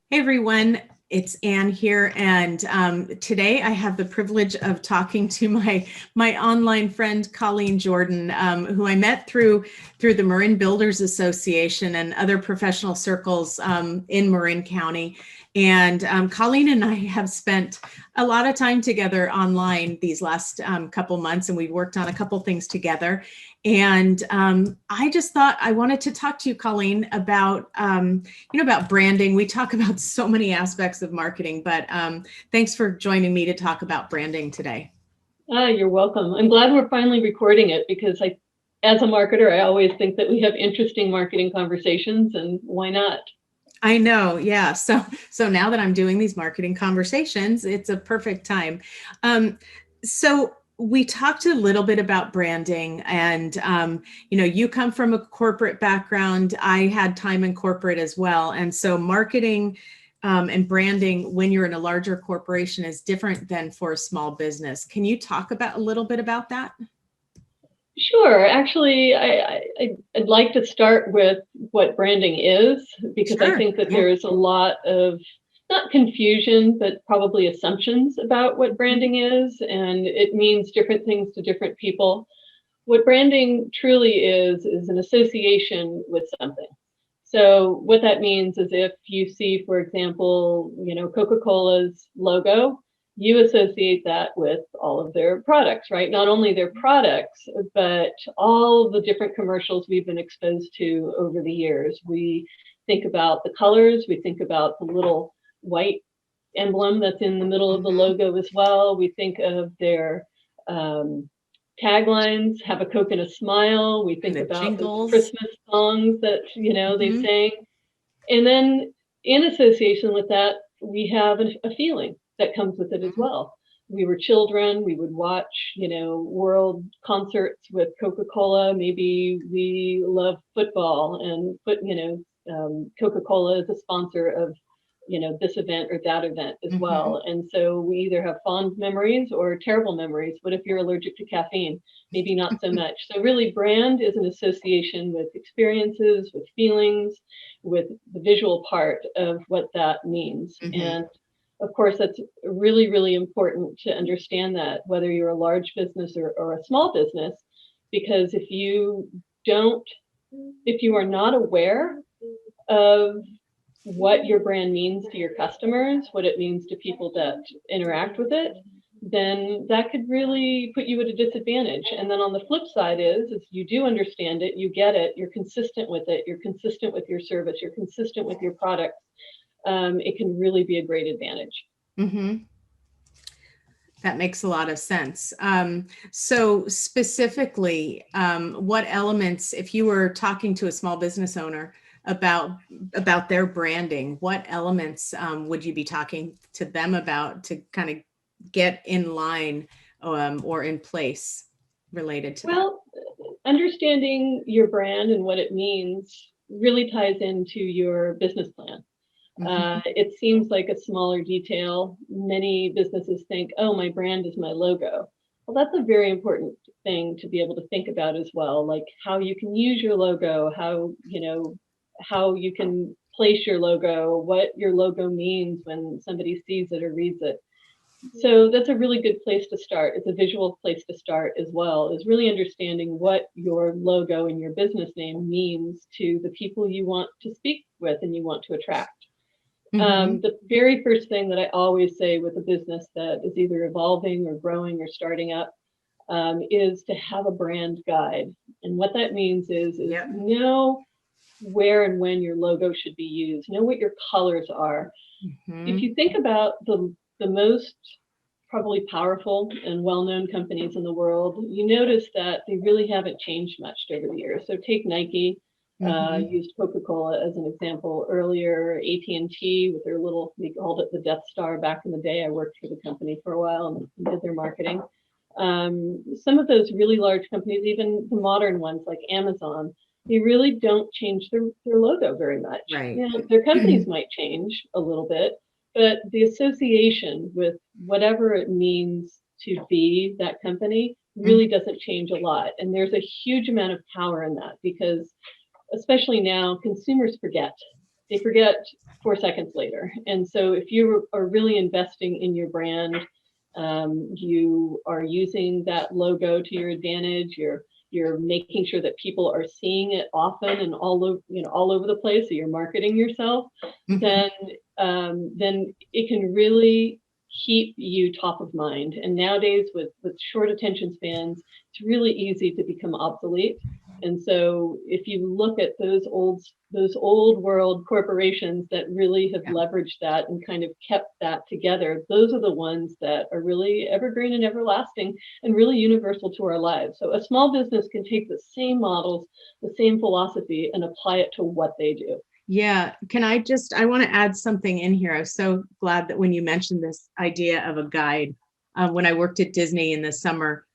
Hey everyone, it's Ann here, and today I have the privilege of talking to my online friend Colleen Jordan, who I met through the Marin Builders Association and other professional circles in Marin County. And Colleen and I have spent a lot of time together online these last couple months, and we've worked on a couple things together. And I just thought I wanted to talk to you, Colleen, about about branding. We talk about so many aspects of marketing, but thanks for joining me to talk about branding today. You're welcome. I'm glad we're finally recording it because as a marketer, I always think that we have interesting marketing conversations, and why not? I know, yeah. So now that I'm doing these marketing conversations, it's a perfect time. So we talked a little bit about branding, and you come from a corporate background. I had time in corporate as well, and so marketing and branding when you're in a larger corporation is different than for a small business. Can you talk about a little bit about that? Sure. Actually, I'd like to start with what branding is, because I think that there is a lot of not confusion, but probably assumptions about what branding is, and it means different things to different people. What branding truly is an association with something. So what that means is if you see, for example, Coca-Cola's logo, you associate that with all of their products, right? Not only their products, but all the different commercials we've been exposed to over the years. We think about the colors, we think about the little white emblem that's in the middle of the logo as well. We think of their taglines, have a Coke and a smile. We think about the Christmas songs that, they sing. And then in association with that, we have a feeling that comes with it as well. We were children, we would watch, world concerts with Coca-Cola. Maybe we love football and Coca-Cola is a sponsor of this event or that event as well. And so we either have fond memories or terrible memories. What if you're allergic to caffeine? Maybe not so much. So really, brand is an association with experiences, with feelings, with the visual part of what that means. And of course, that's really, really important to understand that, whether you're a large business or a small business, because if you are not aware of what your brand means to your customers, what it means to people that interact with it, then that could really put you at a disadvantage. And then on the flip side is you do understand it, you get it, you're consistent with it, you're consistent with your service, you're consistent with your product, it can really be a great advantage. That makes a lot of sense. So specifically, what elements, if you were talking to a small business owner about their branding, what elements would you be talking to them about to kind of get in line or in place related to that? Understanding your brand and what it means really ties into your business plan. It seems like a smaller detail. Many businesses think, oh, my brand is my logo. Well, that's a very important thing to be able to think about as well, like how you can use your logo, how you can place your logo, what your logo means when somebody sees it or reads it. So that's a really good place to start. It's a visual place to start as well, is really understanding what your logo and your business name means to the people you want to speak with and you want to attract. The very first thing that I always say with a business that is either evolving or growing or starting up is to have a brand guide. And what that means is know where and when your logo should be used, know what your colors are. If you think about the most probably powerful and well-known companies in the world, you notice that they really haven't changed much over the years. So take Nike, used Coca-Cola as an example earlier, AT&T with their little, we called it the Death Star back in the day. I worked for the company for a while and did their marketing. Some of those really large companies, even the modern ones like Amazon, they really don't change their logo very much. Right. Their companies might change a little bit, but the association with whatever it means to be that company really doesn't change a lot. And there's a huge amount of power in that, because especially now, consumers forget. they forget 4 seconds later. And so if you are really investing in your brand, you are using that logo to your advantage. You're making sure that people are seeing it often and all over the place. So you're marketing yourself. Mm-hmm. Then it can really keep you top of mind. And nowadays, with short attention spans, it's really easy to become obsolete. And so if you look at those old world corporations that really have leveraged that and kind of kept that together, those are the ones that are really evergreen and everlasting and really universal to our lives. So a small business can take the same models, the same philosophy, and apply it to what they do. Yeah. I want to add something in here. I was so glad that when you mentioned this idea of a guide, when I worked at Disney in the summer,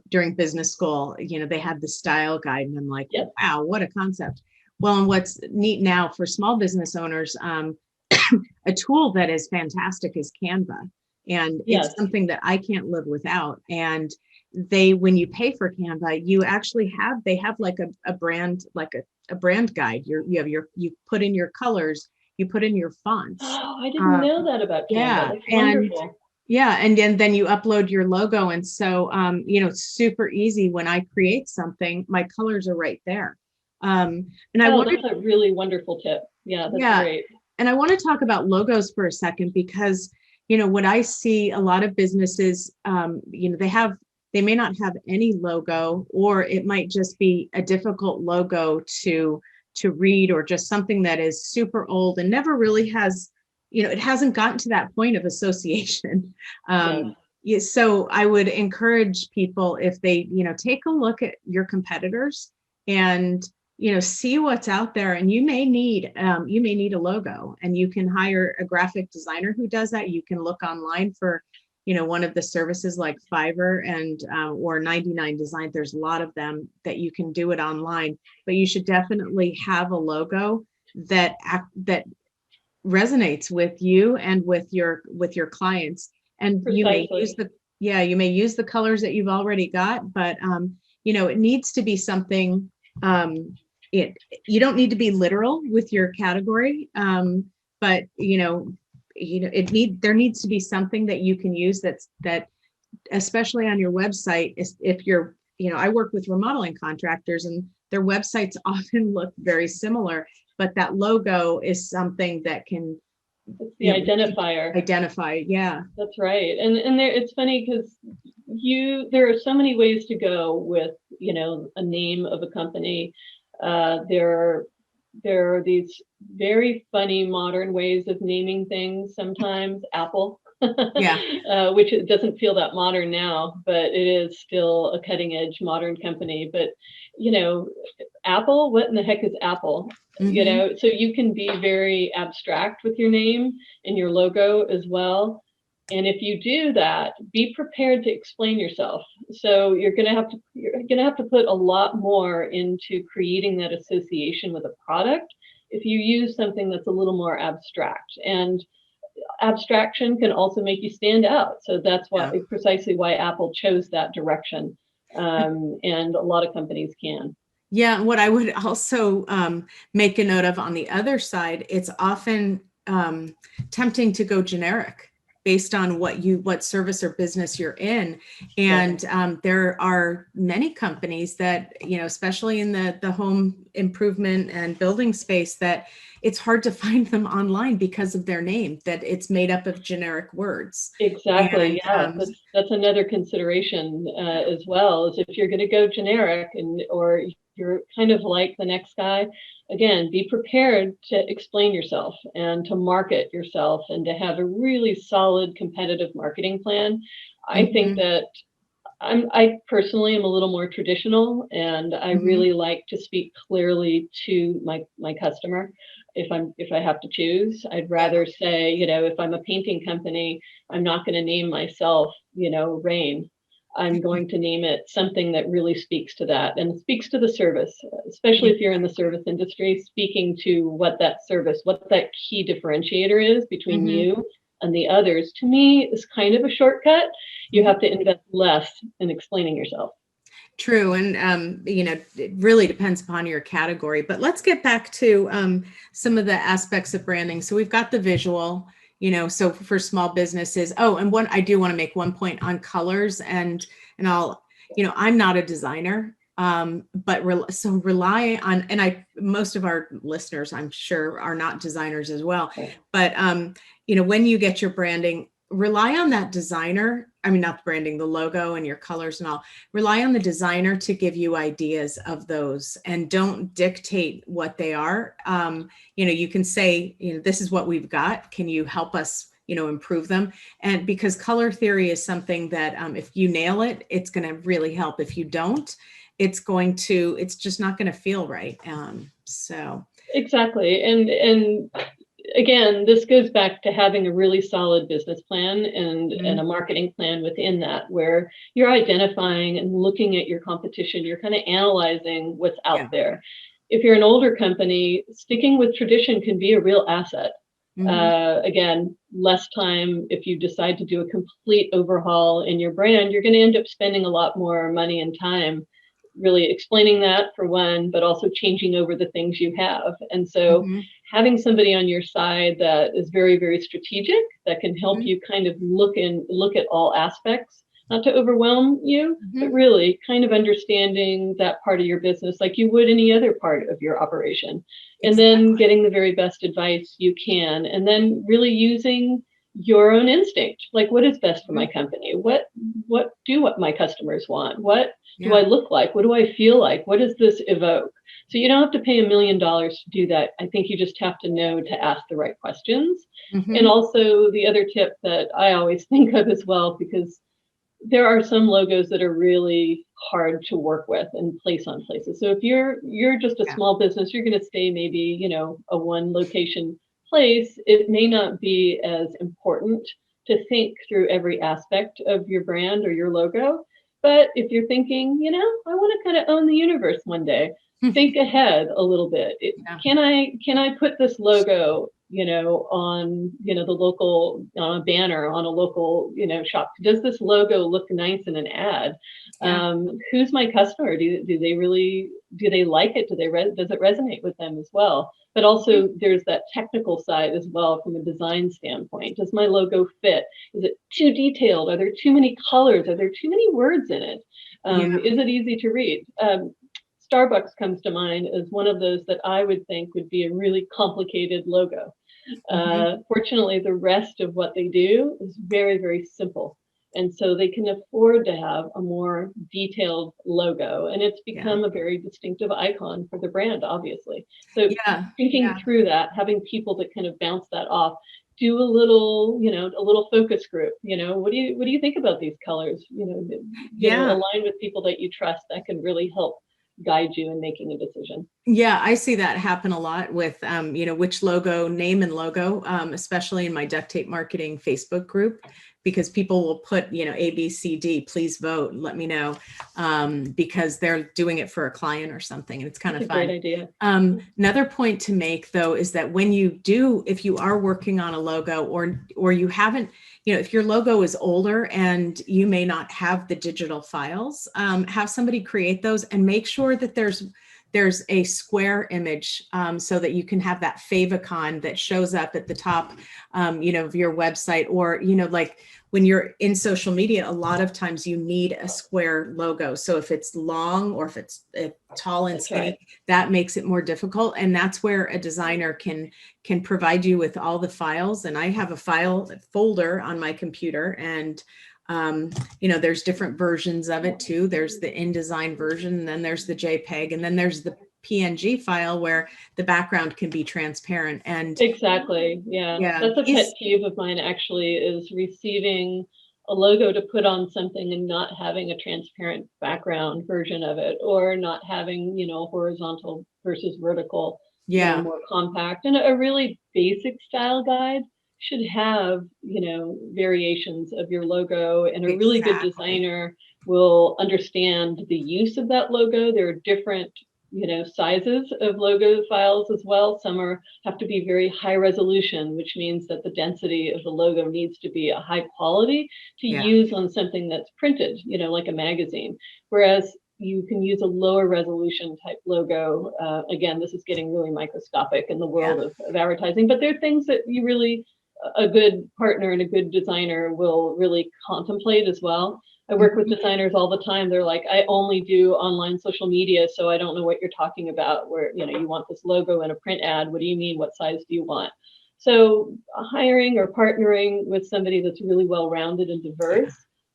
during business school, they had the style guide, and I'm like, wow, what a concept. Well, and what's neat now for small business owners, a tool that is fantastic is Canva. And it's something that I can't live without. And when you pay for Canva, they have like a brand, like a brand guide. You put in your colors, you put in your fonts. Oh, I didn't know that about Canva. That's wonderful. And then you upload your logo. And so, it's super easy. When I create something, my colors are right there. And that's a really wonderful tip. Yeah, that's great. And I want to talk about logos for a second, because, what I see a lot of businesses, they may not have any logo, or it might just be a difficult logo to read, or just something that is super old and never really has, it hasn't gotten to that point of association. So I would encourage people, if they, take a look at your competitors and, see what's out there. And you may need a logo, and you can hire a graphic designer who does that. You can look online for, one of the services like Fiverr and or 99 Design. There's a lot of them that you can do it online, but you should definitely have a logo that resonates with you and with your clients. And you may use the colors that you've already got, but it needs to be something. You don't need to be literal with your category, but there needs to be something that you can use that especially on your website. If you're, I work with remodeling contractors, and their websites often look very similar, but that logo is something that can, it's the identify. Yeah, that's right. And it's funny because there are so many ways to go with, a name of a company. There are these very funny modern ways of naming things. Sometimes Apple, which it doesn't feel that modern now, but it is still a cutting edge modern company. But Apple, what in the heck is Apple? Mm-hmm. So you can be very abstract with your name and your logo as well. And if you do that, be prepared to explain yourself. So you're gonna have to put a lot more into creating that association with a product if you use something that's a little more abstract. And abstraction can also make you stand out. So that's precisely why Apple chose that direction. And a lot of companies can. Yeah, what I would also make a note of on the other side, it's often tempting to go generic based on what service or business you're in. And there are many companies that, especially in the home improvement and building space, that it's hard to find them online because of their name, that it's made up of generic words. Exactly. And, that's another consideration as well, is if you're going to go generic or you're kind of like the next guy, again, be prepared to explain yourself and to market yourself and to have a really solid competitive marketing plan. I think that I personally am a little more traditional, and I really like to speak clearly to my customer. If I have to choose, I'd rather say, if I'm a painting company, I'm not going to name myself, Rain. I'm going to name it something that really speaks to that and speaks to the service, especially if you're in the service industry, speaking to what that key differentiator is between you and the others. To me, is kind of a shortcut. You have to invest less in explaining yourself. True. And, it really depends upon your category. But let's get back to some of the aspects of branding. So we've got the visual, so for small businesses. Oh, and I do want to make one point on colors and I'm not a designer. But rely on, and most of our listeners, I'm sure, are not designers as well. But, when you get your branding, rely on that designer. I mean, not the branding, the logo and your colors and all. Rely on the designer to give you ideas of those, and don't dictate what they are. You can say, this is what we've got. Can you help us, improve them? And because color theory is something that if you nail it, it's going to really help. If you don't, it's just not going to feel right. So. Exactly. And again, this goes back to having a really solid business plan and a marketing plan within that, where you're identifying and looking at your competition. You're kind of analyzing what's out there. If you're an older company, sticking with tradition can be a real asset. Again, less time. If you decide to do a complete overhaul in your brand, you're going to end up spending a lot more money and time really explaining that, for one, but also changing over the things you have. And so having somebody on your side that is very, very strategic, that can help you kind of look at all aspects, not to overwhelm you, but really kind of understanding that part of your business like you would any other part of your operation. And then getting the very best advice you can, and then really using your own instinct. Like, what is best for my company? What do my customers want? What do I look like? What do I feel like? What does this evoke? So you don't have to pay $1 million to do that. I think you just have to know to ask the right questions. And also the other tip that I always think of as well, because there are some logos that are really hard to work with and place on places. So if you're just a small business, you're going to stay maybe, a one location place. It may not be as important to think through every aspect of your brand or your logo. But if you're thinking, I want to kind of own the universe one day, think ahead a little bit. Can I put this logo, on, the local, on a banner, on a local, shop? Does this logo look nice in an ad? Who's my customer? Do they like it? Does it resonate with them as well? But also there's that technical side as well from a design standpoint. Does my logo fit? Is it too detailed? Are there too many colors? Are there too many words in it? Is it easy to read? Starbucks comes to mind as one of those that I would think would be a really complicated logo. Fortunately, the rest of what they do is very, very simple. And so they can afford to have a more detailed logo, and it's become a very distinctive icon for the brand, obviously. So thinking through that, having people that kind of bounce that off, do a little focus group. What do you think about these colors? Align with people that you trust. That can really help guide you in making a decision. Yeah, I see that happen a lot with, which logo, name and logo, especially in my duct tape marketing Facebook group, because people will put, A, B, C, D, please vote, let me know, because they're doing it for a client or something. And it's kind of fun. Great idea. Another point to make, though, is that if you are working on a logo or you haven't, if your logo is older and you may not have the digital files, have somebody create those and make sure that there's a square image so that you can have that favicon that shows up at the top, of your website, or, like when you're in social media, a lot of times you need a square logo. So if it's long or if it's tall and skinny, that makes it more difficult. And that's where a designer can provide you with all the files. And I have a file folder on my computer, and there's different versions of it too. There's the InDesign version, and then there's the JPEG, and then there's the PNG file where the background can be transparent. And exactly. That's a pet peeve of mine, actually, is receiving a logo to put on something and not having a transparent background version of it, or not having, horizontal versus vertical, more compact. And a really basic style guide should have, variations of your logo, and a really good designer will understand the use of that logo. There are different, sizes of logo files as well. Some have to be very high resolution, which means that the density of the logo needs to be a high quality to use on something that's printed, like a magazine. Whereas, you can use a lower resolution type logo. Again, this is getting really microscopic in the world of advertising, but there are things that you really, a good partner and a good designer will really contemplate as well. I work with designers all the time. They're like, I only do online social media, so I don't know what you're talking about, where, you know, you want this logo in a print ad. What do you mean? What size do you want? So hiring or partnering with somebody that's really well-rounded and diverse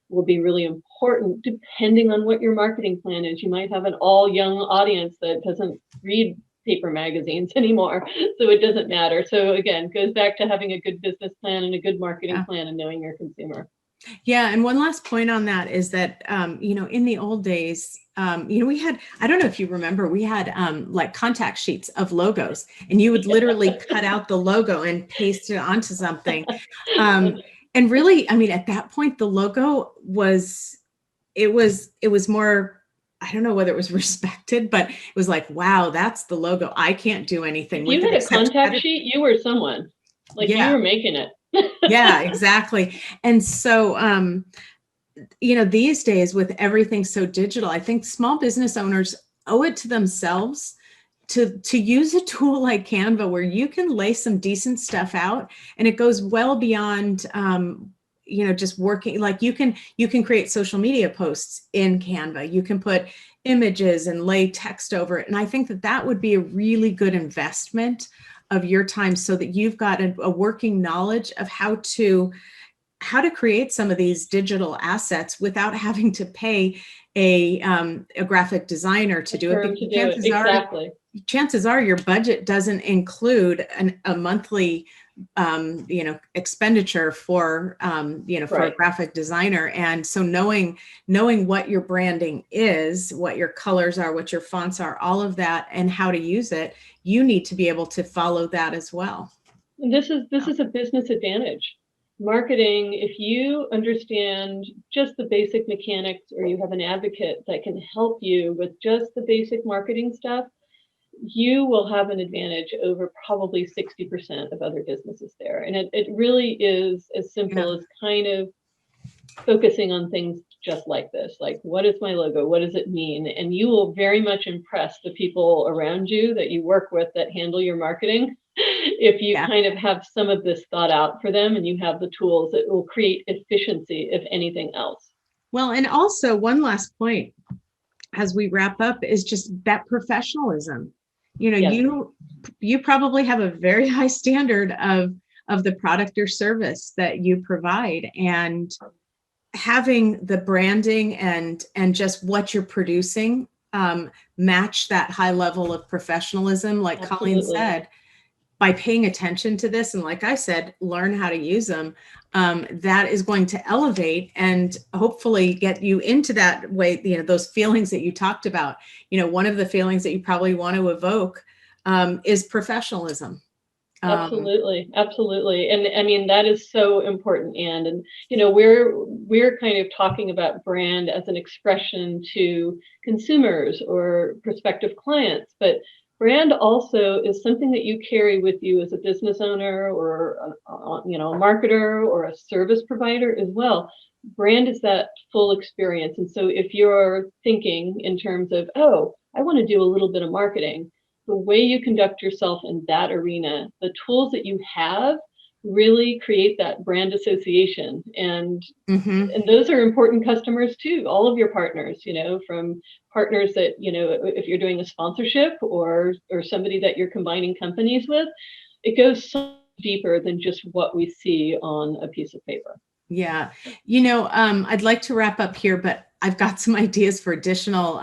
will be really important, depending on what your marketing plan is. You might have an all young audience that doesn't read paper magazines anymore, so it doesn't matter. So again, goes back to having a good business plan and a good marketing plan and knowing your consumer. Yeah. And one last point on that is that, you know, in the old days, you know, we had, I don't know if you remember, we had like contact sheets of logos, and you would literally cut out the logo and paste it onto something. And really, I mean, at that point, the logo was, it was more, I don't know whether it was respected, but it was like, wow, that's the logo. I can't do anything If with you it. had a contact sheet, you were someone. Like you were making it. Yeah, exactly. And so, you know, these days with everything so digital, I think small business owners owe it to themselves to use a tool like Canva, where you can lay some decent stuff out, and it goes well beyond, you know, just working. Like you can create social media posts in Canva. You can put images and lay text over it. And I think that that would be a really good investment of your time, so that you've got a working knowledge of how to create some of these digital assets without having to pay a graphic designer to do it. Because chances are your budget doesn't include a monthly you know, expenditure for you know, for a graphic designer. And so knowing what your branding is, what your colors are, what your fonts are, all of that, and how to use it, you need to be able to follow that as well. And this is a business advantage. Marketing, if you understand just the basic mechanics, or you have an advocate that can help you with just the basic marketing stuff, you will have an advantage over probably 60% of other businesses there. And it really is as simple as kind of focusing on things just like this, like, what is my logo? What does it mean? And you will very much impress the people around you that you work with that handle your marketing if you kind of have some of this thought out for them, and you have the tools that will create efficiency, if anything else. Well, and also one last point as we wrap up is just that professionalism. You know, you probably have a very high standard of the product or service that you provide, and having the branding and just what you're producing match that high level of professionalism, like Colleen said, by paying attention to this. And like I said, learn how to use them. That is going to elevate and hopefully get you into that way, you know, those feelings that you talked about. You know, one of the feelings that you probably want to evoke is professionalism. Absolutely. And I mean, that is so important, Ann. And, you know, we're kind of talking about brand as an expression to consumers or prospective clients, but brand also is something that you carry with you as a business owner, or you know, a marketer or a service provider as well. Brand is that full experience. And so if you're thinking in terms of, oh, I want to do a little bit of marketing, the way you conduct yourself in that arena, the tools that you have really create that brand association. And and those are important customers too, all of your partners, you know, from partners that, you know, if you're doing a sponsorship or somebody that you're combining companies with, it goes so deeper than just what we see on a piece of paper. Yeah. You know, I'd like to wrap up here, but I've got some ideas for additional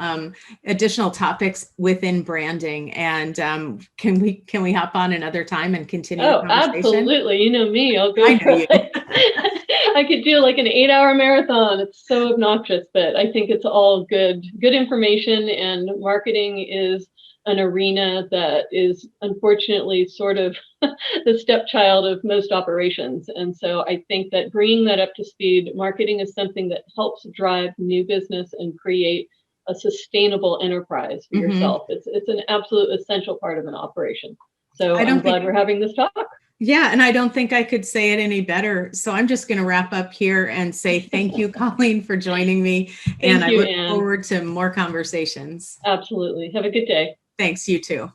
topics within branding. And can we hop on another time and continue the conversation? Absolutely. You know me, I'll go. I know you. I could do like an 8-hour marathon. It's so obnoxious, but I think it's all good information. And marketing is an arena that is unfortunately sort of the stepchild of most operations. And so I think that bringing that up to speed, marketing is something that helps drive new business and create a sustainable enterprise for yourself. It's an absolute essential part of an operation. So I'm glad we're having this talk. Yeah, and I don't think I could say it any better. So I'm just going to wrap up here and say thank you, Colleen, for joining me. And Thank I you, look Ann. forward to more conversations. Absolutely. Have a good day. Thanks, you too.